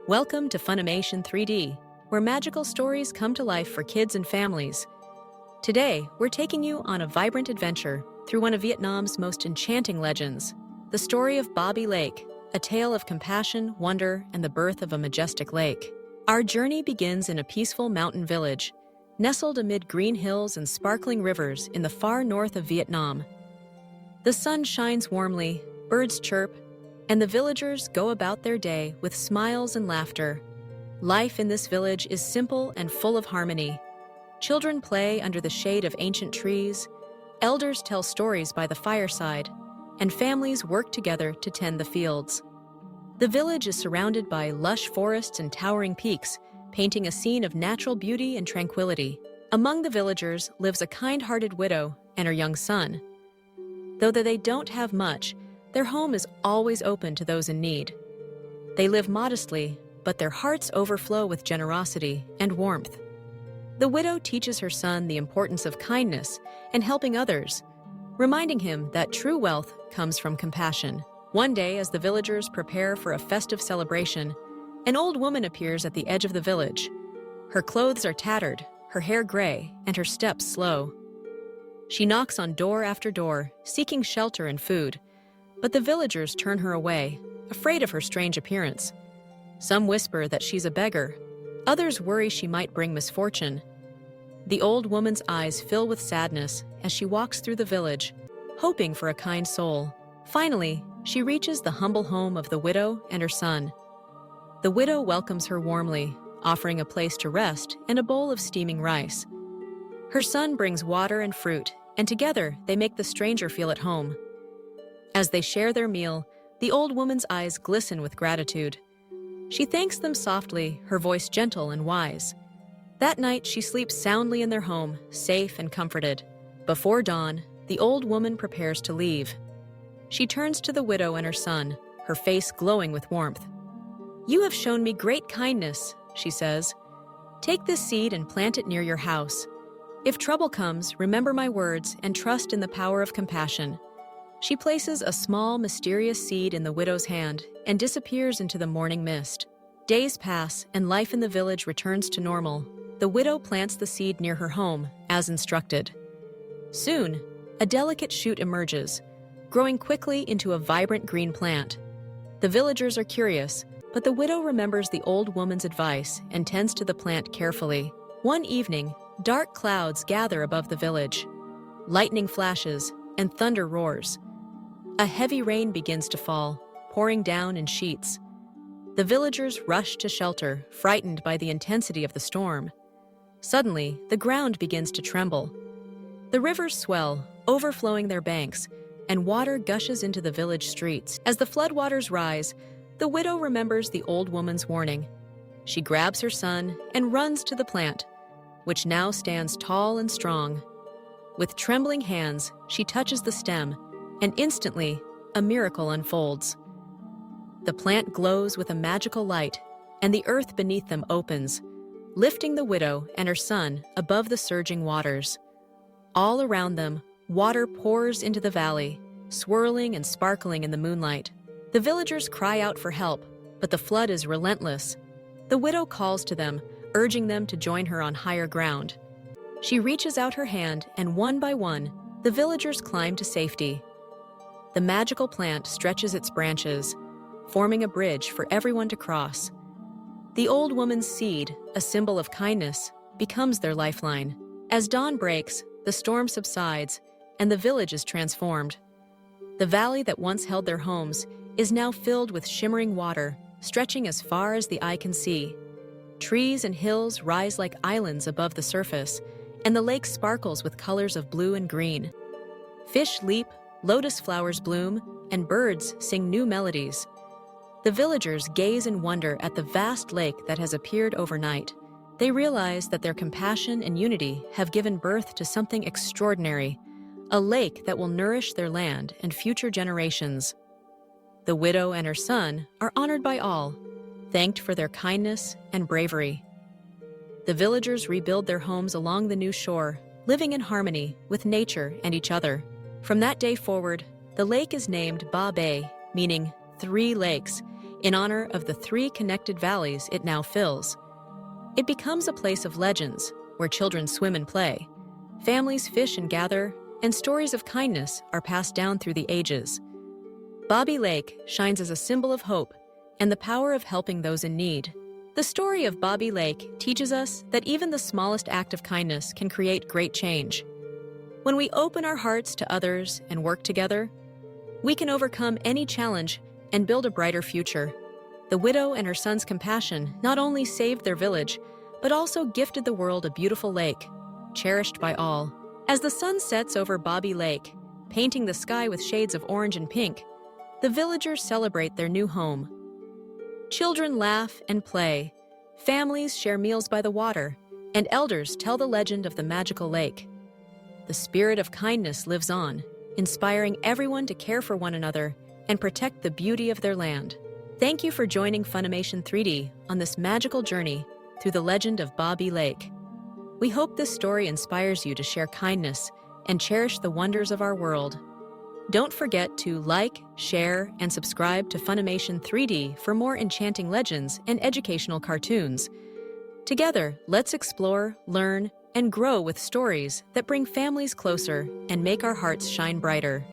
Welcome to Funimation 3D, where magical stories come to life for kids and families. Today, we're taking you on a vibrant adventure through one of Vietnam's most enchanting legends, the story of Bobby Lake, a tale of compassion, wonder, and the birth of a majestic lake. Our journey begins in a peaceful mountain village, nestled amid green hills and sparkling rivers in the far north of Vietnam. The sun shines warmly, birds chirp, and the villagers go about their day with smiles and laughter. Life in this village is simple and full of harmony. Children play under the shade of ancient trees, elders tell stories by the fireside, and families work together to tend the fields. The village is surrounded by lush forests and towering peaks, painting a scene of natural beauty and tranquility. Among the villagers lives a kind-hearted widow and her young son. Though they don't have much, their home is always open to those in need. They live modestly, but their hearts overflow with generosity and warmth. The widow teaches her son the importance of kindness and helping others, reminding him that true wealth comes from compassion. One day, as the villagers prepare for a festive celebration, an old woman appears at the edge of the village. Her clothes are tattered, her hair gray, and her steps slow. She knocks on door after door, seeking shelter and food, but the villagers turn her away, afraid of her strange appearance. Some whisper that she's a beggar. Others worry she might bring misfortune. The old woman's eyes fill with sadness as she walks through the village, hoping for a kind soul. Finally, she reaches the humble home of the widow and her son. The widow welcomes her warmly, offering a place to rest and a bowl of steaming rice. Her son brings water and fruit, and together they make the stranger feel at home. As they share their meal, the old woman's eyes glisten with gratitude. She thanks them softly, her voice gentle and wise. That night, she sleeps soundly in their home, safe and comforted. Before dawn, the old woman prepares to leave. She turns to the widow and her son, her face glowing with warmth. "You have shown me great kindness," she says. "Take this seed and plant it near your house. If trouble comes, remember my words and trust in the power of compassion." She places a small, mysterious seed in the widow's hand and disappears into the morning mist. Days pass, and life in the village returns to normal. The widow plants the seed near her home, as instructed. Soon, a delicate shoot emerges, growing quickly into a vibrant green plant. The villagers are curious, but the widow remembers the old woman's advice and tends to the plant carefully. One evening, dark clouds gather above the village. Lightning flashes, and thunder roars. A heavy rain begins to fall, pouring down in sheets. The villagers rush to shelter, frightened by the intensity of the storm. Suddenly, the ground begins to tremble. The rivers swell, overflowing their banks, and water gushes into the village streets. As the floodwaters rise, the widow remembers the old woman's warning. She grabs her son and runs to the plant, which now stands tall and strong. With trembling hands, she touches the stem, and instantly, a miracle unfolds. The plant glows with a magical light, and the earth beneath them opens, lifting the widow and her son above the surging waters. All around them, water pours into the valley, swirling and sparkling in the moonlight. The villagers cry out for help, but the flood is relentless. The widow calls to them, urging them to join her on higher ground. She reaches out her hand, and one by one, the villagers climb to safety. The magical plant stretches its branches, forming a bridge for everyone to cross. The old woman's seed, a symbol of kindness, becomes their lifeline. As dawn breaks, the storm subsides, and the village is transformed. The valley that once held their homes is now filled with shimmering water, stretching as far as the eye can see. Trees and hills rise like islands above the surface, and the lake sparkles with colors of blue and green. Fish leap, lotus flowers bloom, and birds sing new melodies. The villagers gaze in wonder at the vast lake that has appeared overnight. They realize that their compassion and unity have given birth to something extraordinary, a lake that will nourish their land and future generations. The widow and her son are honored by all, thanked for their kindness and bravery. The villagers rebuild their homes along the new shore, living in harmony with nature and each other. From that day forward, the lake is named Ba Bay, meaning 3 lakes, in honor of the 3 connected valleys it now fills. It becomes a place of legends where children swim and play, families fish and gather, and stories of kindness are passed down through the ages. Bobby Lake shines as a symbol of hope and the power of helping those in need. The story of Bobby Lake teaches us that even the smallest act of kindness can create great change. When we open our hearts to others and work together, we can overcome any challenge and build a brighter future. The widow and her son's compassion not only saved their village, but also gifted the world a beautiful lake, cherished by all. As the sun sets over Bobby Lake, painting the sky with shades of orange and pink, the villagers celebrate their new home. Children laugh and play, families share meals by the water, and elders tell the legend of the magical lake. The spirit of kindness lives on, inspiring everyone to care for one another and protect the beauty of their land. Thank you for joining Funimation 3D on this magical journey through the legend of Bobby Lake. We hope this story inspires you to share kindness and cherish the wonders of our world. Don't forget to like, share, and subscribe to Funimation 3D for more enchanting legends and educational cartoons. Together, let's explore, learn, and grow with stories that bring families closer and make our hearts shine brighter.